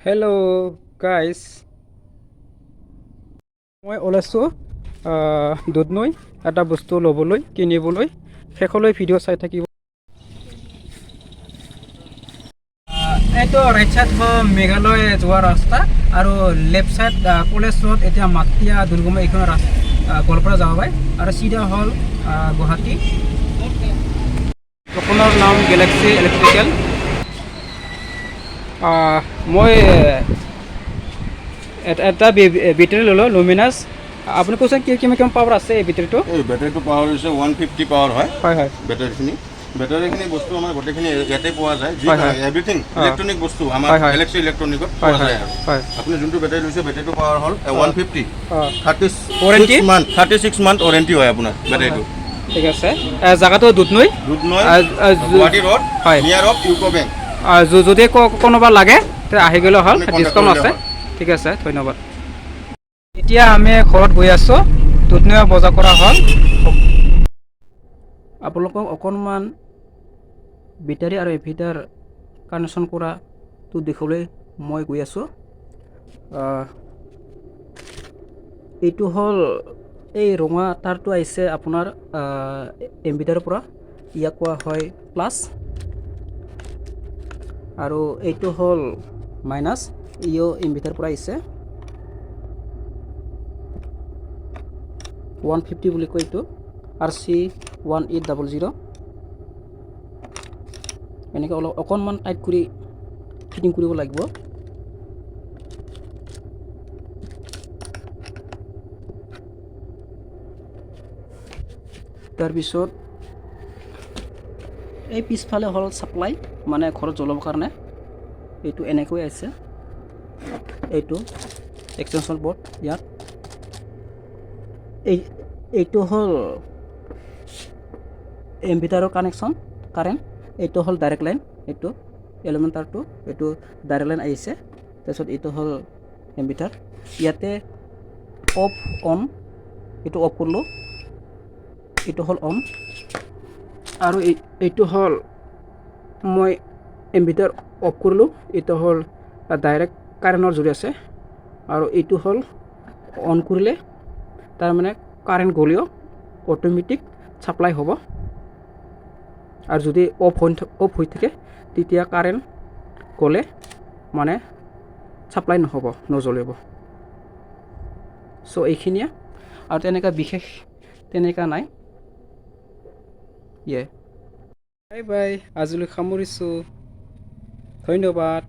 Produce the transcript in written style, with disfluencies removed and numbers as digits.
Hello guys, মই ওলাইছোঁ দুধ নৈ এটা বস্তু ল'বলৈ কিনিবলৈ শেষলৈ ভিডিঅ' চাই থাকিব। এইটো ৰাইট চাইড মেঘালয় যোৱা ৰাস্তা আৰু লেফ্ট চাইড কলেজ ৰোড এতিয়া মাতিয়া দুৰ্গমা এইখন গোৱালপাৰা যাব পাৰে আৰু চিধা হ'ল গুৱাহাটী। দোকানৰ নাম গেলেক্সি ইলেক্ট্ৰিকেল। মই এটা বেটাৰী ল'লোঁ লুমিনাছ। আপুনি কৈছে কিমান পাৱাৰ আছে এই বেটাৰীটো? এই বেটাৰীটো পাৱাৰ হৈছে 150 পাৱাৰ হয়। হয় হয় বেটাৰীখিনি বস্তু আমাৰ গোটেইখিনি ইয়াতে পোৱা যায়। এভৰিথিং ইলেক্ট্ৰনিক বস্তু আমাৰ গেলেক্সি ইলেক্ট্ৰনিকত পোৱা যায় আৰু আপুনি যোনটো বেটাৰী লৈছে বেটাৰীটো পাৱাৰ হ'ল 150 36 মান্থ ৱাৰেণ্টি হয় আপোনাৰ বেটাৰীটো। ঠিক আছে। জেগাটো দুধ নৈ গুৱাহাটী ৰোড নিয়াৰ অফ ইউকো বেংক। যদি কোনোবা লাগে আহি গ'লে হ'ল, ডিছকাউণ্ট আছে। ঠিক আছে, ধন্যবাদ। এতিয়া আমি ঘৰত গৈ আছোঁ, দুধ নৈ বজাৰ কৰা হ'ল। আপোনালোকক অকণমান বেটাৰী আৰু ইনভাৰ্টাৰ কানেকশ্যন কৰাটো দেখাবলৈ মই গৈ আছোঁ। এইটো হ'ল এই ৰঙা তাৰটো আহিছে আপোনাৰ ইনভাৰ্টাৰৰ পৰা, ইয়াক কোৱা হয় প্লাছ, আৰু এইটো হ'ল মাইনাছ, ইও ইনভাৰ্টাৰৰ পৰা আহিছে। 150 বুলি কয় এইটো, RC1800। এনেকৈ অকণমান টাইট কৰি ফিটিং কৰিব লাগিব। তাৰপিছত এই পিছফালে হ'ল ছাপ্লাই, মানে ঘৰত জ্বলাবৰ কাৰণে। এইটো এনেকৈ আছে, এইটো এক্সটেনশ্যন বৰ্ড ইয়াত। এইটো হ'ল ইনভাৰ্টাৰৰ কানেকশ্যন কাৰেণ্ট। এইটো হ'ল ডাইৰেক্ট লাইন, এইটো এলিমেণ্টাৰটো, এইটো ডাইৰেক্ট লাইন আহিছে। তাৰপিছত এইটো হ'ল ইনভাৰ্টাৰ, ইয়াতে অফ অন, এইটো অফ কৰিলোঁ, এইটো হ'ল অন, আৰু এইটো হ'ল মই ইনভাৰ্টাৰ অফ কৰিলোঁ, এইটো হ'ল ডাইৰেক্ট কাৰেণ্টৰ জৰি আছে। আৰু এইটো হ'ল অন কৰিলে তাৰমানে কাৰেণ্ট গ'লেও অট'মেটিক ছাপ্লাই হ'ব, আৰু যদি অফ হৈ থাকে তেতিয়া কাৰেণ্ট গ'লে মানে ছাপ্লাই নহ'ব, নজ্বলিব। চ' এইখিনিয়ে, আৰু তেনেকুৱা বিশেষ তেনেকুৱা নাই। বাই বাই, আজিলৈ সামৰিছোঁ, ধন্যবাদ।